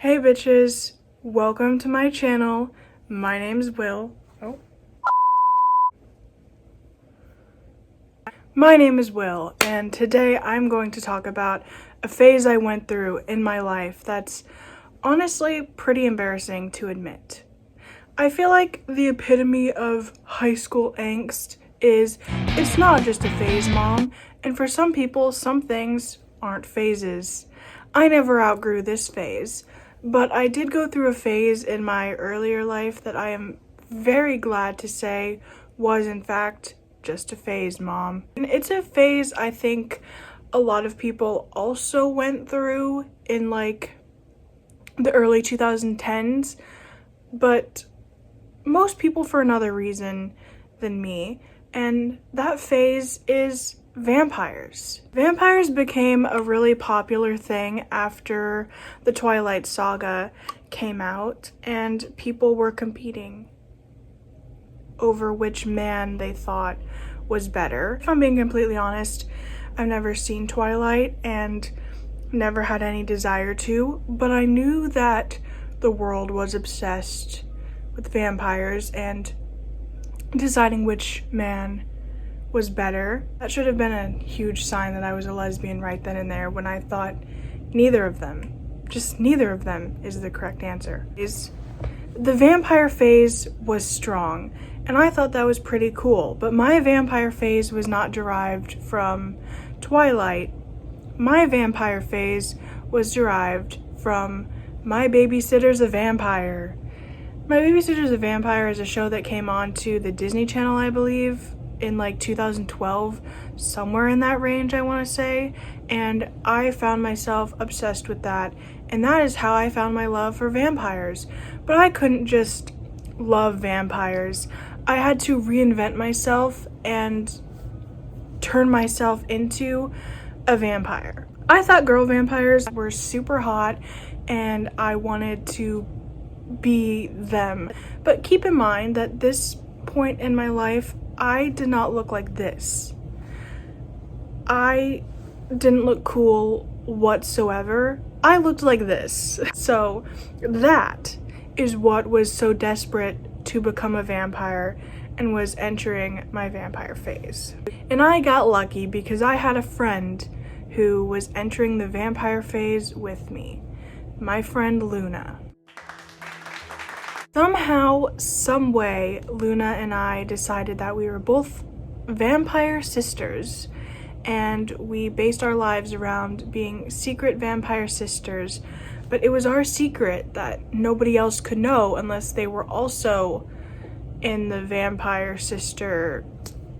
Hey bitches, welcome to my channel. My name's Will. My name is Will, and today I'm going to talk about a phase I went through in my life that's honestly pretty embarrassing to admit. I feel like the epitome of high school angst is it's not just a phase, mom, and for some people, some things aren't phases. I never outgrew this phase, but I did go through a phase in my earlier life that I am very glad to say was in fact just a phase, mom. And it's a phase I think a lot of people also went through in like the early 2010s, but most people for another reason than me, and that phase is vampires. Vampires became a really popular thing after the Twilight Saga came out, and people were competing over which man they thought was better. If I'm being completely honest, I've never seen Twilight and never had any desire to, but I knew that the world was obsessed with vampires and deciding which man was better. That should have been a huge sign that I was a lesbian right then and there, when I thought neither of them, just neither of them, is the correct answer. The vampire phase was strong, and I thought that was pretty cool, but my vampire phase was not derived from Twilight. My vampire phase was derived from My Babysitter's a Vampire. My Babysitter's a Vampire is a show that came on to the Disney Channel, I believe, in like 2012, somewhere in that range, I want to say, and I found myself obsessed with that, and that is how I found my love for vampires. But I couldn't just love vampires. I had to reinvent myself and turn myself into a vampire. I thought girl vampires were super hot and I wanted to be them. But keep in mind that this point in my life, I did not look like this. I didn't look cool whatsoever. I looked like this. So that is what was so desperate to become a vampire and was entering my vampire phase. And I got lucky because I had a friend who was entering the vampire phase with me. My friend Luna. Somehow, some way, Luna and I decided that we were both vampire sisters, and we based our lives around being secret vampire sisters, but it was our secret that nobody else could know unless they were also in the vampire sister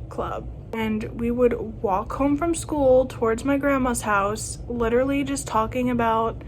club. And we would walk home from school towards my grandma's house, literally just talking about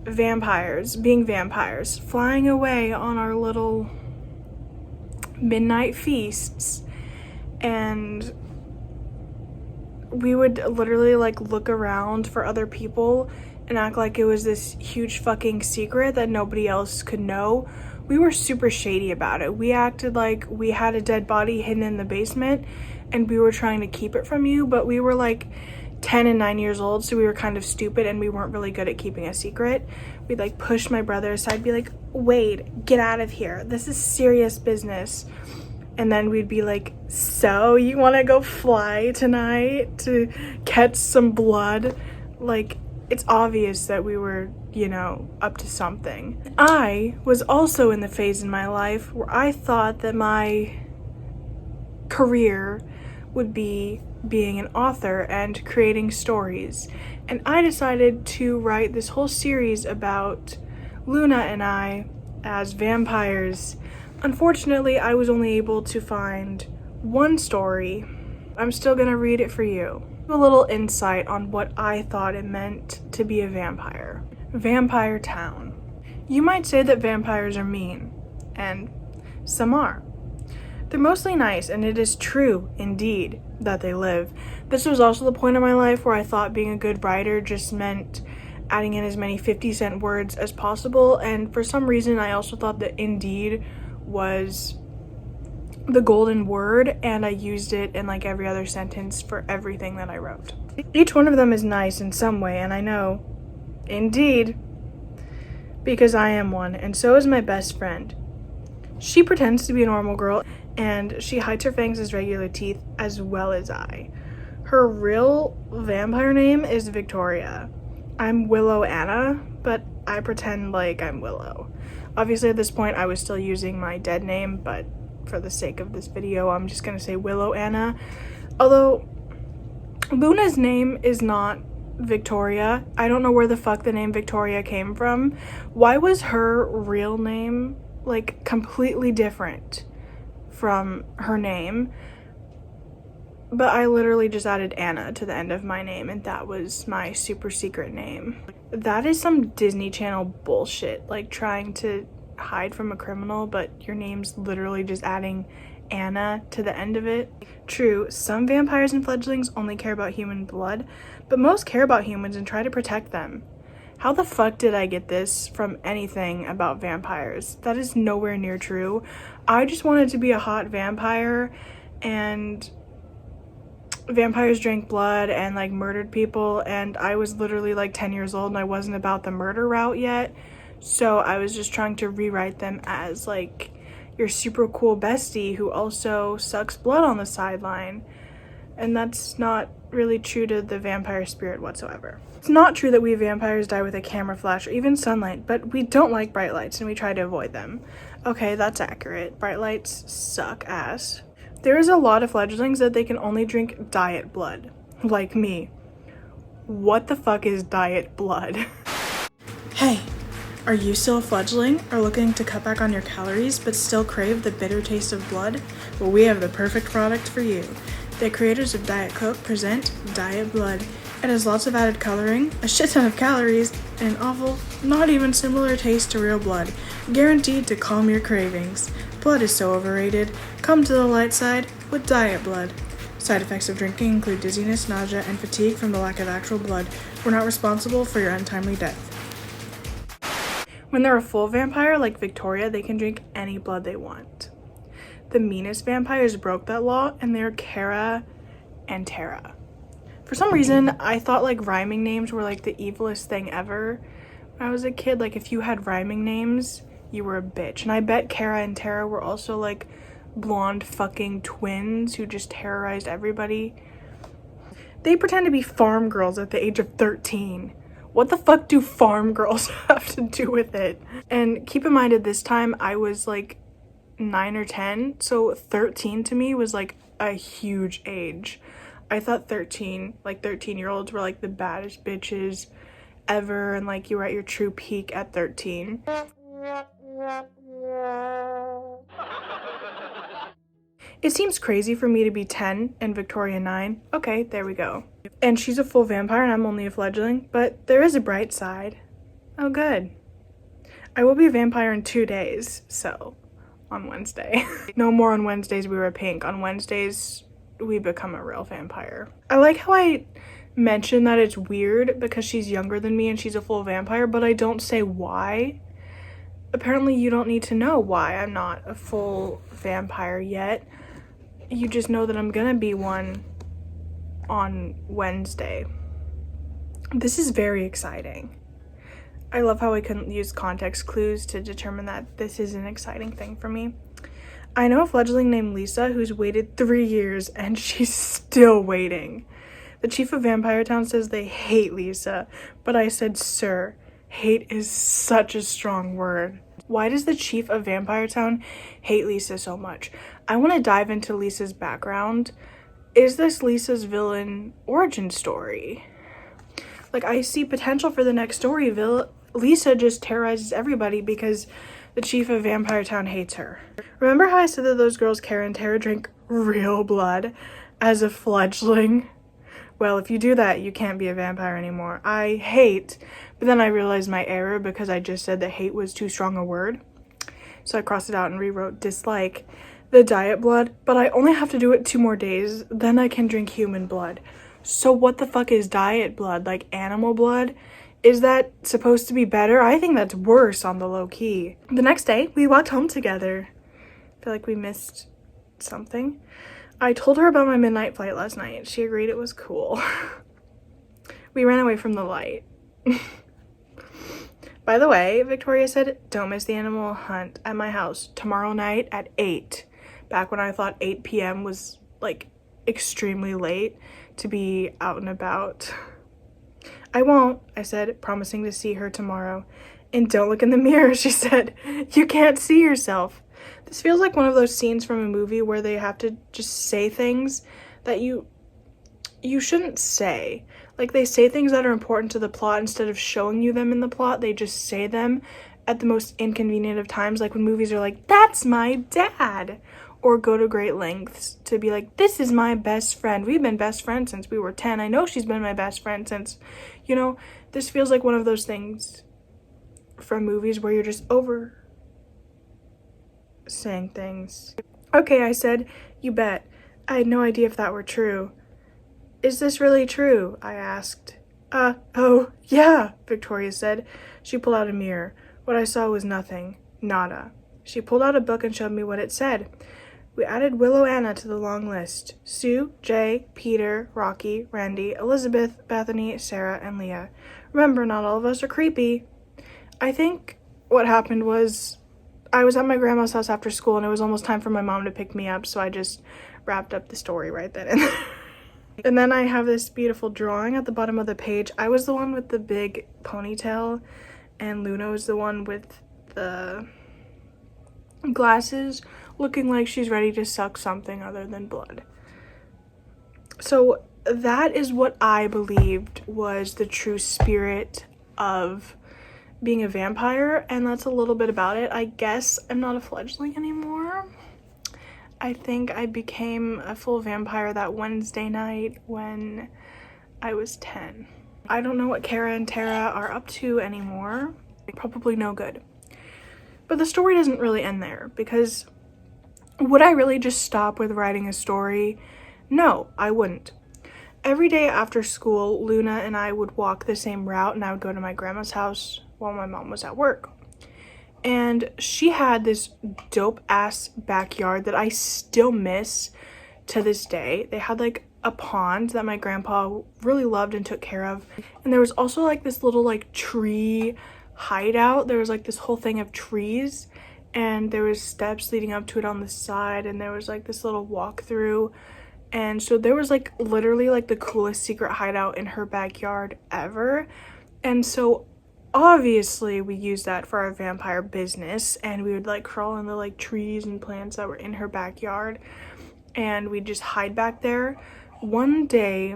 vampires, being vampires, flying away on our little midnight feasts, and we would literally like look around for other people and act like it was this huge fucking secret that nobody else could know. We were super shady about it. We acted like we had a dead body hidden in the basement and we were trying to keep it from you, but we were like 10 and 9 years old, so we were kind of stupid and we weren't really good at keeping a secret. We'd like push my brother aside, be like, Wade, get out of here. This is serious business. And then we'd be like, so you want to go fly tonight to catch some blood? Like, it's obvious that we were, up to something. I was also in the phase in my life where I thought that my career would be being an author and creating stories. And I decided to write this whole series about Luna and I as vampires. Unfortunately, I was only able to find one story. I'm still gonna read it for you. A little insight on what I thought it meant to be a vampire. Vampire Town. You might say that vampires are mean, and some are. They're mostly nice, and it is true, indeed, that they live. This was also the point in my life where I thought being a good writer just meant adding in as many 50-cent words as possible, and for some reason I also thought that indeed was the golden word, and I used it in like every other sentence for everything that I wrote. Each one of them is nice in some way, and I know, indeed, because I am one, and so is my best friend. She pretends to be a normal girl, and she hides her fangs as regular teeth as well as I. Her real vampire name is Victoria. I'm Willow Anna, but I pretend like I'm Willow. Obviously at this point I was still using my dead name, but for the sake of this video I'm just gonna say Willow Anna. Although Luna's name is not Victoria. I don't know where the fuck the name Victoria came from. Why was her real name like completely different from her name? But I literally just added Anna to the end of my name, and that was my super secret name. That is some Disney Channel bullshit, like trying to hide from a criminal, but your name's literally just adding Anna to the end of it. True, some vampires and fledglings only care about human blood, but most care about humans and try to protect them. How the fuck did I get this from anything about vampires? That is nowhere near true. I just wanted to be a hot vampire, and vampires drank blood and like murdered people, and I was literally like 10 years old and I wasn't about the murder route yet, so I was just trying to rewrite them as like your super cool bestie who also sucks blood on the sideline, and that's not really true to the vampire spirit whatsoever. It's not true that we vampires die with a camera flash or even sunlight, but we don't like bright lights and we try to avoid them. Okay, that's accurate. Bright lights suck ass. There is a lot of fledglings that they can only drink diet blood, like me. What the fuck is diet blood? Hey, are you still a fledgling or looking to cut back on your calories but still crave the bitter taste of blood? Well, we have the perfect product for you. The creators of Diet Coke present Diet Blood. It has lots of added coloring, a shit ton of calories, and an awful, not even similar taste to real blood, guaranteed to calm your cravings. Blood is so overrated. Come to the light side with Diet Blood. Side effects of drinking include dizziness, nausea, and fatigue from the lack of actual blood. We're not responsible for your untimely death. When they're a full vampire like Victoria, they can drink any blood they want. The meanest vampires broke that law, and they're Kara and Tara. For some reason, I thought like rhyming names were like the evilest thing ever. When I was a kid, like if you had rhyming names, you were a bitch. And I bet Kara and Tara were also like blonde fucking twins who just terrorized everybody. They pretend to be farm girls at the age of 13. What the fuck do farm girls have to do with it? And keep in mind at this time I was like 9 or 10, so 13 to me was like a huge age. I thought 13-year-olds were like the baddest bitches ever, and like you were at your true peak at 13. It seems crazy for me to be 10 and Victoria 9. Okay, there we go. And she's a full vampire and I'm only a fledgling, but there is a bright side. Oh good. I will be a vampire in 2 days, so on Wednesday. No more on Wednesdays we wear pink. On Wednesdays we become a real vampire. I like how I mentioned that it's weird because she's younger than me and she's a full vampire, but I don't say why. Apparently you don't need to know why I'm not a full vampire yet. You just know that I'm gonna be one on Wednesday. This is very exciting. I love how I couldn't use context clues to determine that this is an exciting thing for me. I know a fledgling named Lisa who's waited 3 years and she's still waiting. The chief of Vampire Town says they hate Lisa, but I said, sir, hate is such a strong word. Why does the chief of Vampire Town hate Lisa so much? I want to dive into Lisa's background. Is this Lisa's villain origin story? Like, I see potential for the next story. Lisa just terrorizes everybody because the chief of Vampire Town hates her. Remember how I said that those girls Kara and Tara drink real blood as a fledgling? Well, if you do that, you can't be a vampire anymore. I hate, but then I realized my error because I just said that hate was too strong a word. So I crossed it out and rewrote dislike the diet blood, but I only have to do it 2 more days, then I can drink human blood. So what the fuck is diet blood? Like animal blood? Is that supposed to be better? I think that's worse on the low key. The next day, we walked home together. I feel like we missed something. I told her about my midnight flight last night. She agreed it was cool. We ran away from the light. By the way, Victoria said, don't miss the animal hunt at my house tomorrow night at 8. Back when I thought 8 p.m. was like extremely late to be out and about. I won't, I said, promising to see her tomorrow. And don't look in the mirror, she said. You can't see yourself. This feels like one of those scenes from a movie where they have to just say things that you shouldn't say. Like, they say things that are important to the plot instead of showing you them in the plot. They just say them at the most inconvenient of times, like when movies are like, that's my dad, or go to great lengths to be like, this is my best friend. We've been best friends since we were 10. I know she's been my best friend since, you know, this feels like one of those things from movies where you're just over saying things. Okay, I said, you bet. I had no idea if that were true. Is this really true? I asked. Oh, yeah, Victoria said. She pulled out a mirror. What I saw was nothing. Nada. She pulled out a book and showed me what it said. We added Willow Anna to the long list. Sue, Jay, Peter, Rocky, Randy, Elizabeth, Bethany, Sarah, and Leah. Remember, not all of us are creepy. I think what happened was I was at my grandma's house after school and it was almost time for my mom to pick me up, so I just wrapped up the story right then and there. And then I have this beautiful drawing at the bottom of the page. I was the one with the big ponytail and Luna was the one with the glasses, looking like she's ready to suck something other than blood. So that is what I believed was the true spirit of being a vampire, and that's a little bit about it. I guess I'm not a fledgling anymore. I think I became a full vampire that Wednesday night when I was 10. I don't know what Kara and Tara are up to anymore. Probably no good. But the story doesn't really end there, because would I really just stop with writing a story? No, I wouldn't. Every day after school, Luna and I would walk the same route and I would go to my grandma's house while my mom was at work. And she had this dope ass backyard that I still miss to this day. They had like a pond that my grandpa really loved and took care of. And there was also like this little like tree hideout. There was like this whole thing of trees and there was steps leading up to it on the side and there was like this little walkthrough. And so there was like literally like the coolest secret hideout in her backyard ever. And so obviously we used that for our vampire business and we would like crawl in the like trees and plants that were in her backyard and we'd just hide back there. One day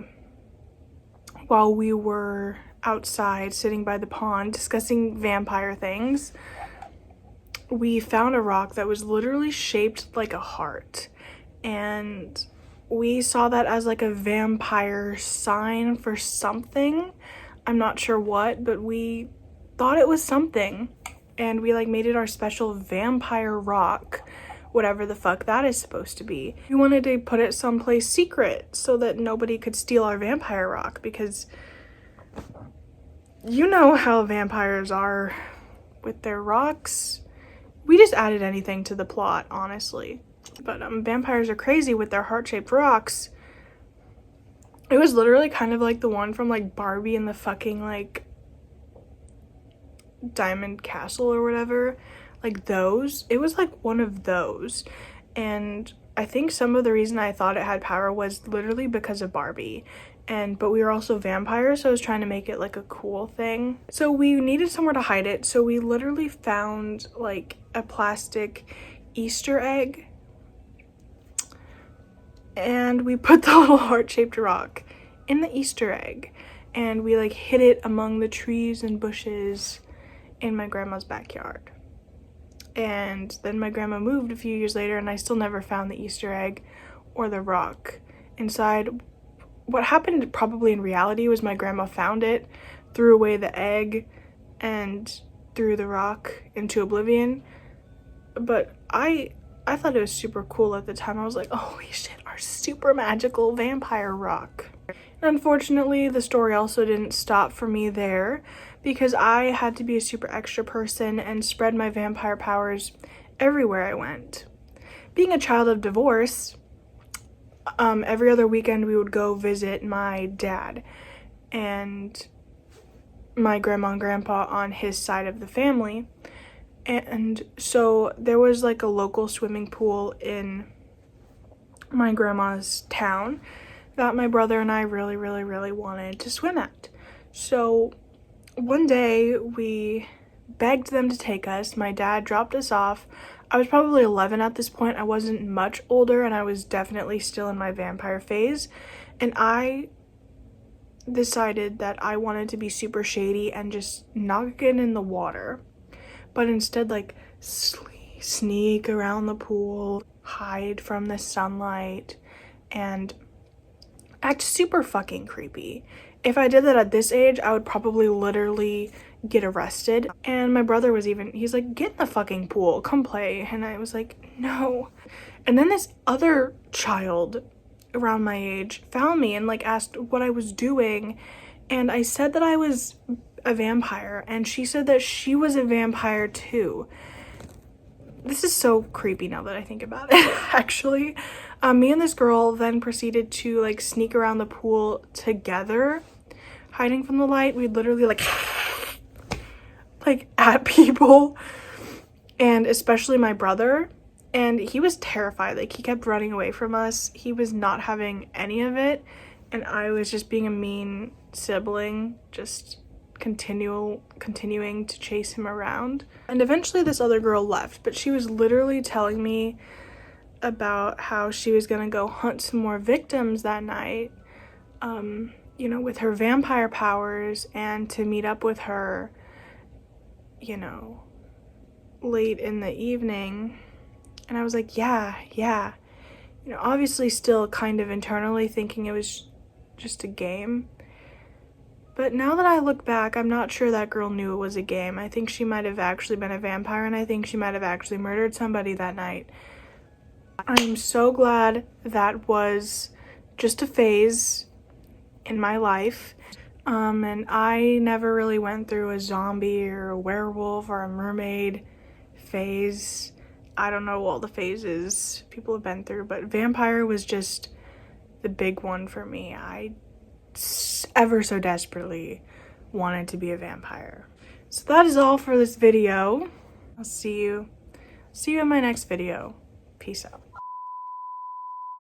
while we were outside sitting by the pond discussing vampire things, we found a rock that was literally shaped like a heart, and we saw that as like a vampire sign for something. I'm not sure what, but we thought it was something, and we like made it our special vampire rock, whatever the fuck that is supposed to be. We wanted to put it someplace secret so that nobody could steal our vampire rock, because you know how vampires are with their rocks. We just added anything to the plot, honestly. But vampires are crazy with their heart-shaped rocks. It was literally kind of like the one from like Barbie and the fucking like Diamond Castle or whatever. Like those. It was like one of those. And I think some of the reason I thought it had power was literally because of Barbie. But we were also vampires, so I was trying to make it like a cool thing. So we needed somewhere to hide it, so we literally found like a plastic Easter egg. And we put the little heart-shaped rock in the Easter egg. And we like hid it among the trees and bushes in my grandma's backyard. And then my grandma moved a few years later and I still never found the Easter egg or the rock inside. What happened probably in reality was my grandma found it, threw away the egg, and threw the rock into oblivion. But I thought it was super cool at the time. I was like, holy shit, our super magical vampire rock. And unfortunately, the story also didn't stop for me there, because I had to be a super extra person and spread my vampire powers everywhere I went. Being a child of divorce, every other weekend we would go visit my dad, and my grandma and grandpa on his side of the family. And so there was like a local swimming pool in my grandma's town that my brother and I really, really, really wanted to swim at. So one day we begged them to take us. My dad dropped us off. I was probably 11 at this point. I wasn't much older, and I was definitely still in my vampire phase. And I decided that I wanted to be super shady and just not get in the water, but instead like sneak around the pool, hide from the sunlight, and act super fucking creepy. If I did that at this age, I would probably literally get arrested. And my brother was he's like, get in the fucking pool, come play. And I was like, no. And then this other child around my age found me and like asked what I was doing. And I said that I was a vampire, and she said that she was a vampire too. This is so creepy now that I think about it, actually. Me and this girl then proceeded to like sneak around the pool together, hiding from the light. We'd literally like at people, and especially my brother. And he was terrified. Like, he kept running away from us. He was not having any of it. And I was just being a mean sibling, just continuing to chase him around. And eventually this other girl left, but she was literally telling me about how she was gonna go hunt some more victims that night, you know, with her vampire powers, and to meet up with her, you know, late in the evening. And I was like, yeah. You know, obviously still kind of internally thinking it was just a game. But now that I look back, I'm not sure that girl knew it was a game. I think she might have actually been a vampire, and I think she might have actually murdered somebody that night. I'm so glad that was just a phase in my life. And I never really went through a zombie or a werewolf or a mermaid phase. I don't know all the phases people have been through, but vampire was just the big one for me. I ever so desperately wanted to be a vampire. So that is all for this video. I'll see you in my next video. Peace out.